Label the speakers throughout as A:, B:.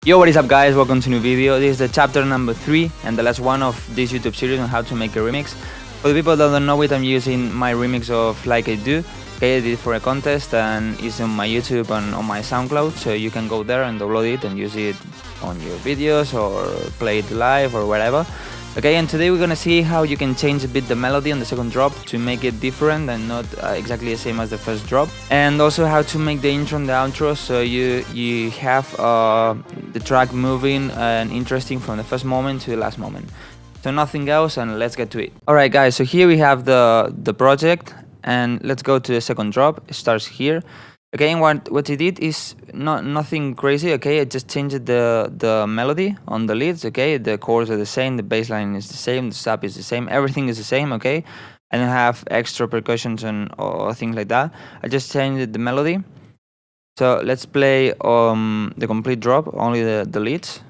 A: Yo, what is up guys, welcome to a new video. This is the chapter number 3 and the last one of this YouTube series on how to make a remix. For the people that don't know it, I'm using my remix of Like I Do. Okay, I did it for a contest and it's on my YouTube and on my SoundCloud, so you can go there and download it and use it on your videos or play it live or whatever. Okay, and today we're gonna see how you can change a bit the melody on the second drop to make it different and not exactly the same as the first drop, and also how to make the intro and the outro so you have the track moving and interesting from the first moment to the last moment. So nothing else, and let's get to it. Alright guys, so here we have the project, and let's go to the second drop. It starts here. Okay, and what it did is nothing crazy. Okay, I just changed the melody on the leads. Okay, the chords are the same, the bass line is the same, the sub is the same, everything is the same. Okay, I don't have extra percussions or things like that. I just changed the melody. So let's play the complete drop, only the leads.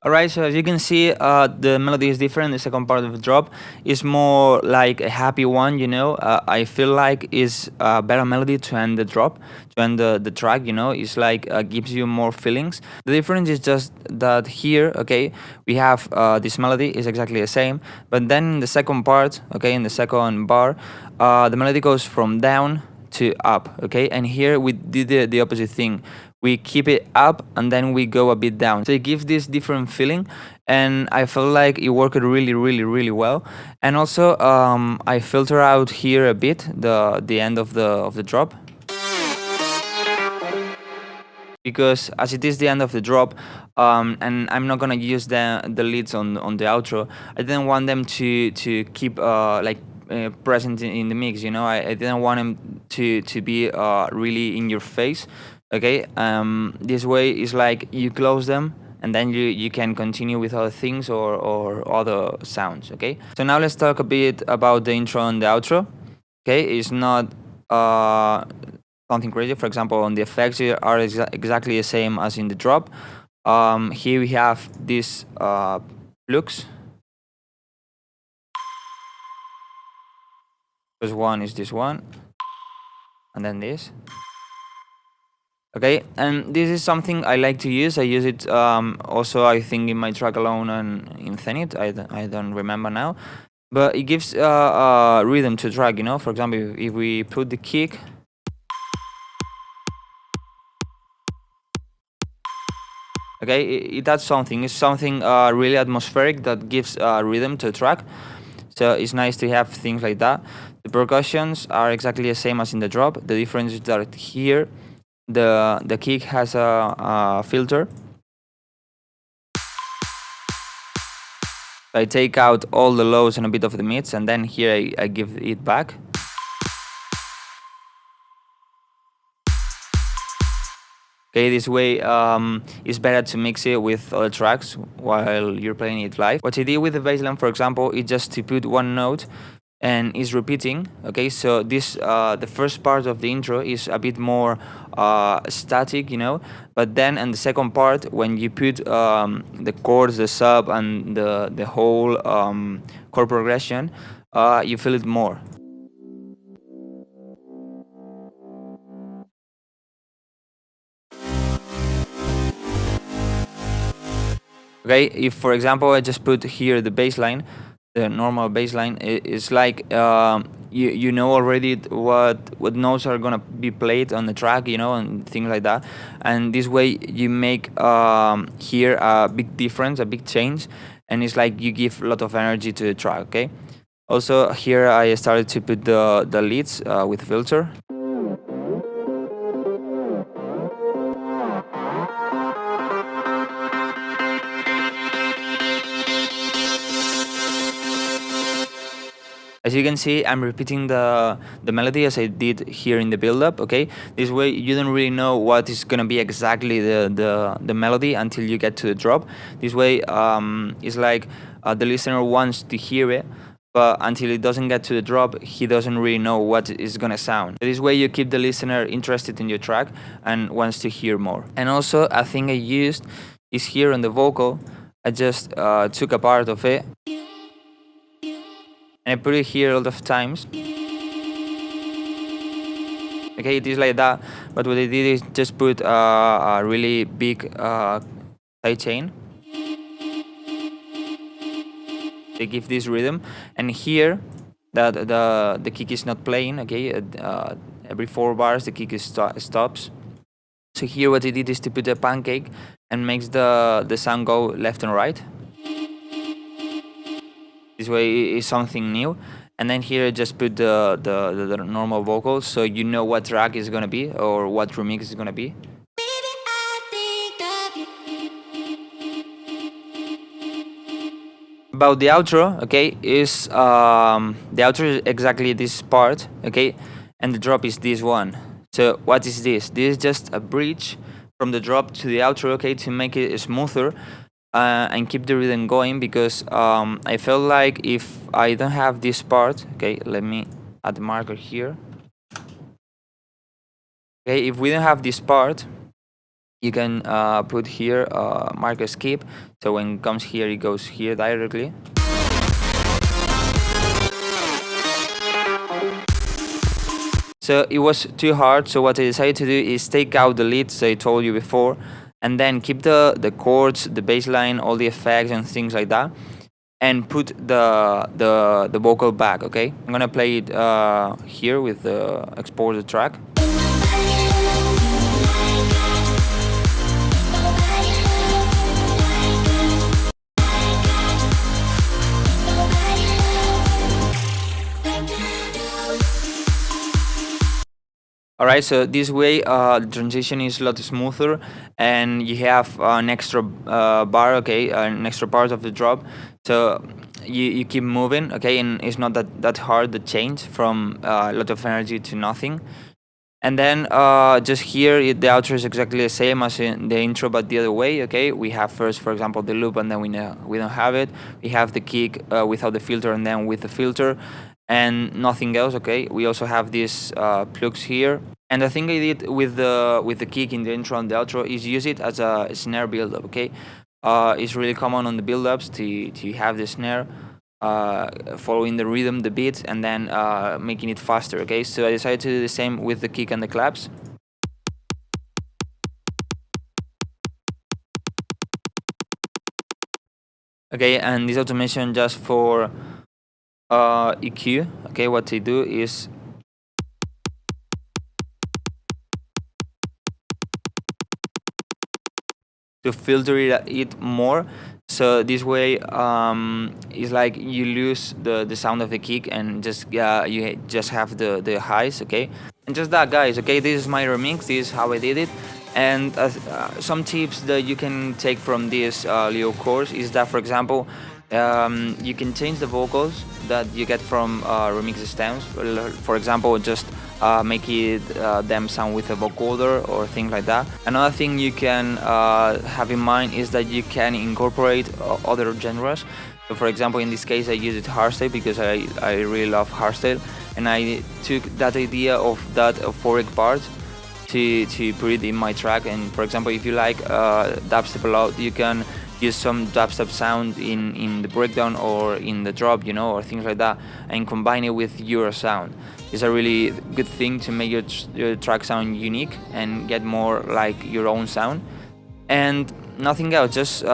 A: Alright, so as you can see, the melody is different. The second part of the drop is more like a happy one, you know. I feel like it's a better melody to end the drop, to end the track, you know. It's like gives you more feelings. The difference is just that here, okay, we have this melody is exactly the same, but then in the second part, okay, in the second bar, the melody goes from down to up, okay, and here we did the opposite thing. We keep it up and then we go a bit down, so it gives this different feeling, and I felt like it worked really well. And also I filter out here a bit the end of the drop, because as it is the end of the drop, and I'm not gonna use the leads on the outro, I didn't want them to keep present in the mix, you know. I didn't want them to be really in your face. Okay, this way is like you close them and then you can continue with other things or other sounds. Okay, so now let's talk a bit about the intro and the outro. Okay, it's not something crazy. For example, on the effects here are exactly the same as in the drop. Here we have this flux. First one is this one, and then this. Okay, and this is something I like to use. I use it also, I think, in my track alone and in Zenith. I don't remember now, but it gives rhythm to track, you know. For example, if we put the kick, okay, it adds something. It's something really atmospheric that gives rhythm to the track. So it's nice to have things like that. The percussions are exactly the same as in the drop. The difference is that here the kick has a filter. I take out all the lows and a bit of the mids, and then here I give it back. Okay, this way it's better to mix it with other tracks while you're playing it live. What I did with the bassline, for example, is just to put one note and is repeating. Okay, so this the first part of the intro is a bit more static, you know, but then in the second part, when you put the chords, the sub, and the whole chord progression, you feel it more. Okay, if for example I just put here the bass line, the normal bass line, it's like you know already what notes are gonna be played on the track, you know, and things like that. And this way you make here a big difference, a big change, and it's like you give a lot of energy to the track. Okay, also here I started to put the leads with filter. As you can see, I'm repeating the melody as I did here in the build-up. Okay, this way you don't really know what is gonna be exactly the melody until you get to the drop. This way, it's like the listener wants to hear it, but until it doesn't get to the drop, he doesn't really know what it's gonna sound. This way you keep the listener interested in your track and wants to hear more. And also a thing I used is here on the vocal. I just took a part of it and I put it here a lot of times. Okay, it is like that, but what I did is just put a really big side chain. They give this rhythm, and here that the kick is not playing. Okay, every 4 bars the kick is stops. So here what I did is to put a pancake and makes the sound go left and right. This way is something new. And then here I just put the normal vocals, so you know what track is gonna be or what remix is gonna be. About the outro, okay, is the outro is exactly this part, okay, and the drop is this one. So what is this? This is just a bridge from the drop to the outro, okay, to make it smoother. And keep the rhythm going, because I felt like if I don't have this part, okay, let me add the marker here. Okay, if we don't have this part, you can put here marker skip, so when it comes here, it goes here directly. So it was too hard, so what I decided to do is take out the leads I told you before, and then keep the chords, the bass line, all the effects and things like that, and put the vocal back, okay? I'm gonna play it here with the exported track. Alright, so this way the transition is a lot smoother, and you have an extra bar, okay, an extra part of the drop, so you keep moving, okay, and it's not that hard, the change from a lot of energy to nothing. And then just here, the outro is exactly the same as in the intro, but the other way, okay? We have first, for example, the loop, and then we don't have it. We have the kick without the filter, and then with the filter, and nothing else, okay? We also have these plugs here. And the thing I did with the kick in the intro and the outro is use it as a snare build-up, okay? It's really common on the build-ups to have the snare following the rhythm, the beats, and then making it faster, okay? So I decided to do the same with the kick and the claps. Okay, and this automation just for EQ, okay? What I do is to filter it more, so this way it's like you lose the sound of the kick and just you just have the highs, okay? And just that, guys, okay? This is my remix, this is how I did it. And some tips that you can take from this little course is that, for example, you can change the vocals that you get from remix stems. For example, just make it them sound with a vocoder or things like that. Another thing you can have in mind is that you can incorporate other genres. So for example, in this case I used hardstyle because I really love hardstyle, and I took that idea of that euphoric part to put it in my track. And for example, if you like dubstep a lot, you can use some dubstep sound in the breakdown or in the drop, you know, or things like that, and combine it with your sound. It's a really good thing to make your track sound unique and get more like your own sound. And nothing else, just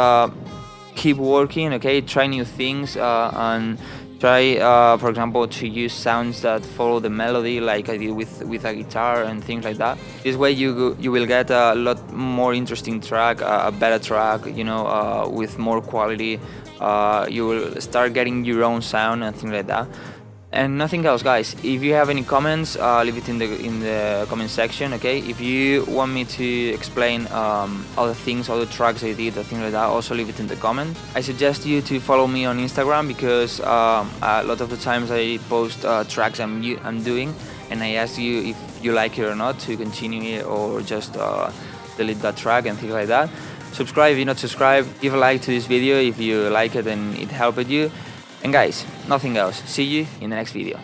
A: keep working, okay? Try new things and try, for example, to use sounds that follow the melody, like I did with a guitar and things like that. This way you will get a lot more interesting track, a better track, you know, with more quality. You will start getting your own sound and things like that. And nothing else, guys. If you have any comments, leave it in the comment section, okay? If you want me to explain other things, other tracks I did, or things like that, also leave it in the comment. I suggest you to follow me on Instagram because a lot of the times I post tracks I'm doing, and I ask you if you like it or not to continue it or just delete that track and things like that. Subscribe if you're not subscribed. Give a like to this video if you like it and it helped you. And guys, nothing else. See you in the next video.